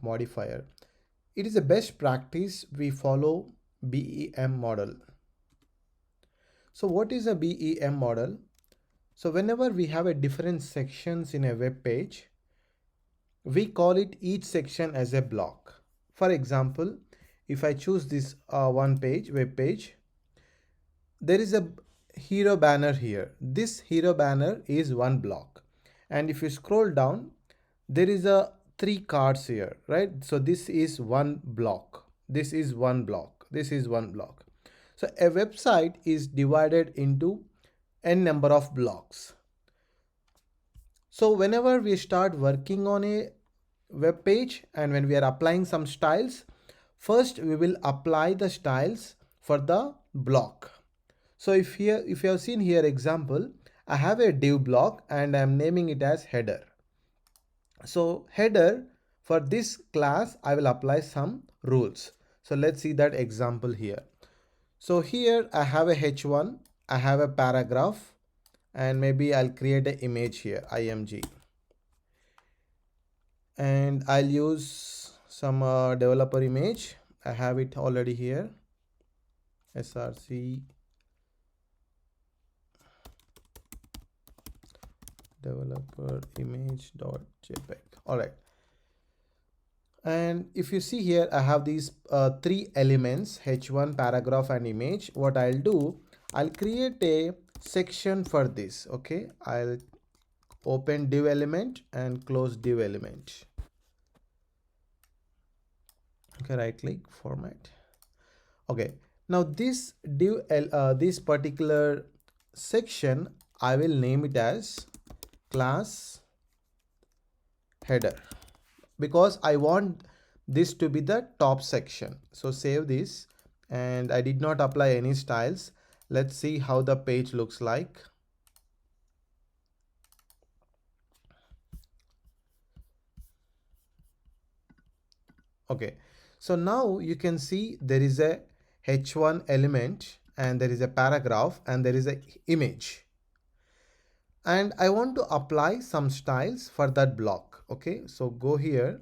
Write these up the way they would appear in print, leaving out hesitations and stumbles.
modifier. It is a best practice we follow BEM model. So what is a BEM model? So whenever we have a different sections in a web page, we call it each section as a block. For example, if I choose this one page, web page, there is a hero banner here. This hero banner is one block. And if you scroll down, there is a three cards here, right? So this is one block. This is one block. This is one block. So a website is divided into n number of blocks. So whenever we start working on a web page and when we are applying some styles, first we will apply the styles for the block. So if you have seen here example, I have a div block and I'm naming it as header. So header, for this class I will apply some rules. So let's see that example here. So here I have a h1, I have a paragraph, and maybe I'll create an image here, img, and I'll use some developer image. I have it already here, src developer image.jpg. All right. And if you see here, I have these three elements, h1, paragraph, and image. What I'll do, I'll create a section for this. Okay, I'll open div element and close div element. Okay, right click, format. Okay, now this div, this particular section, I will name it as class header, because I want this to be the top section. So save this, and I did not apply any styles. Let's see how the page looks like. Okay, so now you can see there is a h1 element and there is a paragraph and there is a image, and I want to apply some styles for that block. Okay, so go here.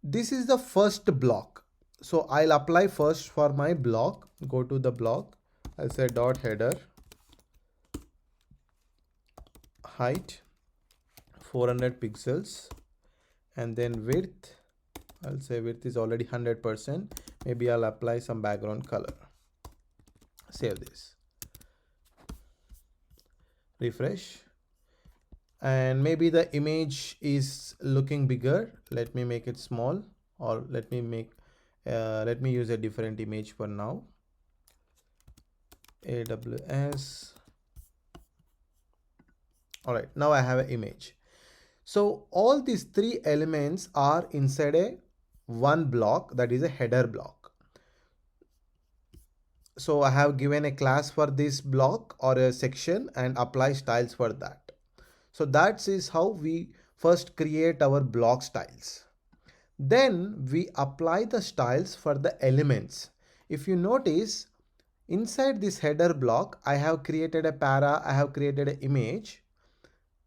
This is the first block, so I'll apply first for my block. Go to the block, I'll say dot header height 400 pixels, and then width, I'll say width is already 100%. Maybe I'll apply some background color. Save this, refresh, and maybe the image is looking bigger. Let me make it small, or let me use a different image for now. AWS. All right, now I have an image. So all these three elements are inside a one block, that is a header block. So I have given a class for this block or a section and apply styles for that. So that is how we first create our block styles. Then we apply the styles for the elements. If you notice, inside this header block, I have created a para, I have created an image.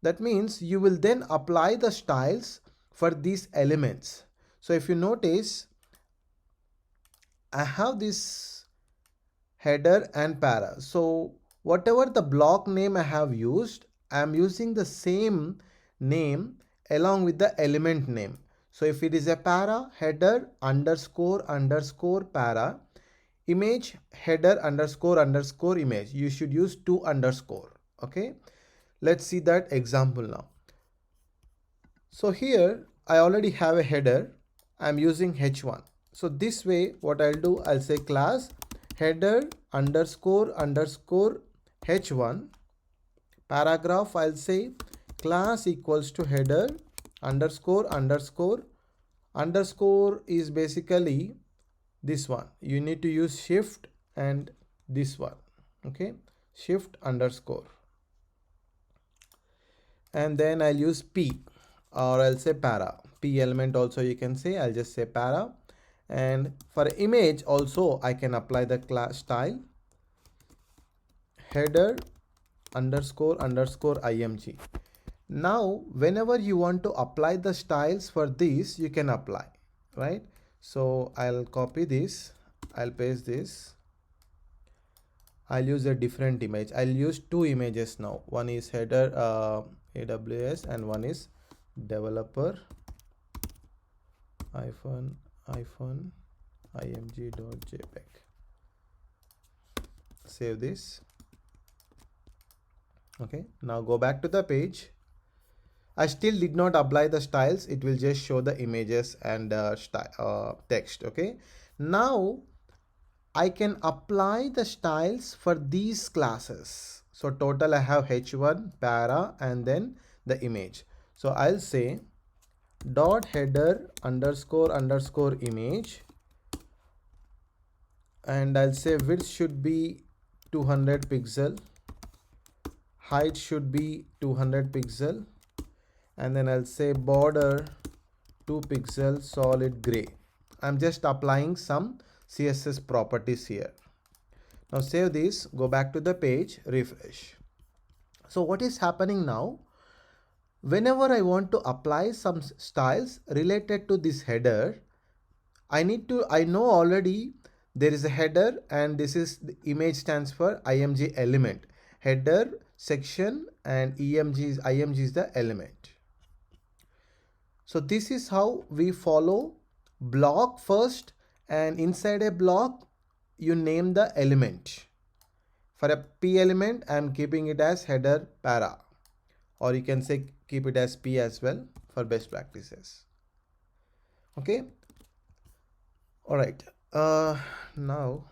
That means you will then apply the styles for these elements. So if you notice, I have this header and para. So whatever the block name I have used, I am using the same name along with the element name. So if it is a para, header underscore underscore para, image header underscore underscore image, you should use 2 underscore. Okay, let's see that example now. So here I already have a header. I'm using h1. So this way what I'll do, I'll say class header underscore underscore h1, paragraph, I'll say class equals to header underscore underscore underscore is basically this one. You need to use shift and this one. Okay, shift underscore, and then I'll use p, or I'll say para. P element also you can say. I'll just say para. And for image also I can apply the class style header underscore underscore img. Now whenever you want to apply the styles for this, you can apply. right? So I'll copy this, I'll paste this, I'll use a different image. I'll use two images now. One is header AWS and one is developer iPhone img.jpg. Save this. Okay, now go back to the page. I still did not apply the styles. It will just show the images and text. Okay, now I can apply the styles for these classes. So total I have h1 para and then the image. So I'll say dot header underscore underscore image, and I'll say width should be 200 pixel, height should be 200 pixel, and then I'll say border 2 pixel solid gray. I'm just applying some CSS properties here. Now save this, go back to the page, refresh. So what is happening now? Whenever I want to apply some styles related to this header, I know already there is a header, and this is the image stands for img element. Header, section, and img is the element. So this is how we follow block first, and inside a block you name the element. For a p element, I am keeping it as header para, or you can say keep it as p as well for best practices. Okay. All right. Now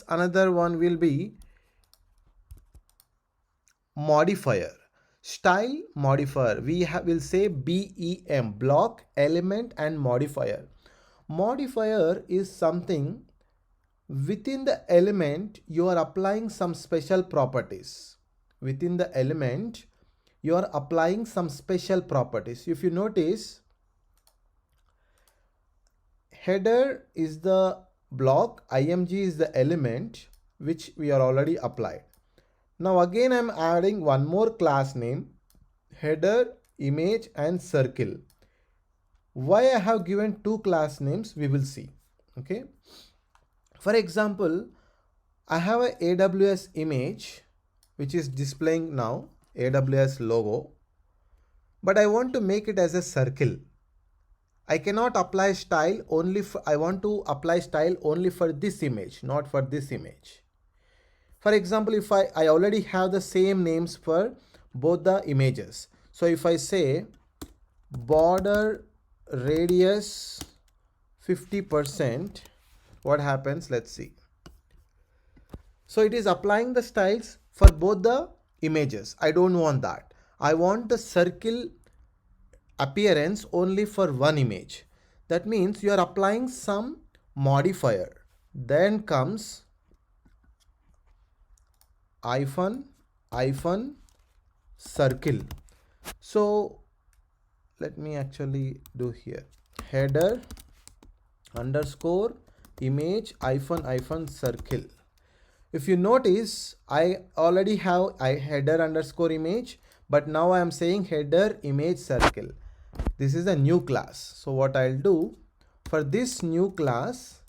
another one will be modifier. Style modifier. Will say BEM, block, element, and modifier. Modifier is something within the element you are applying some special properties. Within the element you are applying some special properties. If you notice, header is the block, img is the element which we are already applied. Now again I'm adding one more class name, header, image, and circle. Why I have given two class names, we will see. Okay. For example, I have a AWS image which is displaying now, AWS logo, but I want to make it as a circle. I cannot apply style only for, I want to apply style only for this image, not for this image. For example, if I already have the same names for both the images. So if I say border radius 50%, what happens? Let's see. So it is applying the styles for both the images. I don't want that. I want the circle appearance only for one image. That means you are applying some modifier. Then comes iPhone circle. So let me actually do here, header underscore image iPhone circle. If you notice, I already have header underscore image, but now I am saying header image circle. This is a new class. So what I'll do, for this new class,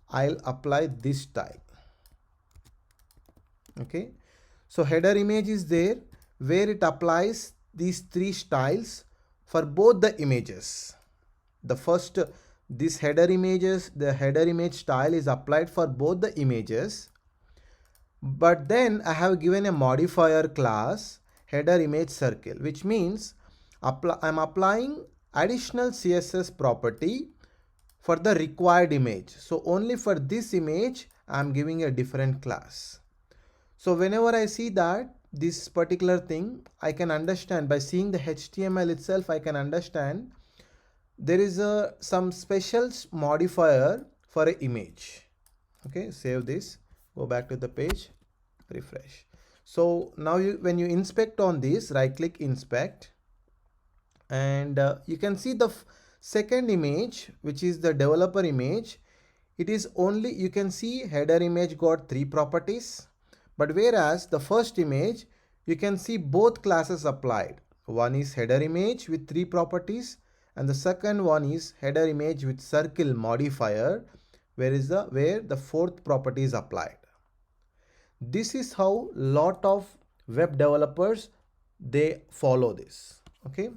I'll apply this style. Okay. So header image is there, where it applies these three styles for both the images. The first, this header images, the header image style is applied for both the images. But then I have given a modifier class, header image circle, which means I'm applying additional CSS property for the required image. So only for this image I'm giving a different class. So whenever I see that this particular thing, I can understand by seeing the HTML itself, I can understand there is some special modifier for an image. Okay, save this, go back to the page, refresh. So now when you inspect on this, right click inspect, and you can see the second image, which is the developer image. It is only, you can see header image got 3 properties, but whereas the first image, you can see both classes applied. One is header image with 3 properties, and the second one is header image with circle modifier, where the fourth property is applied. This is how lot of web developers they follow this. Okay,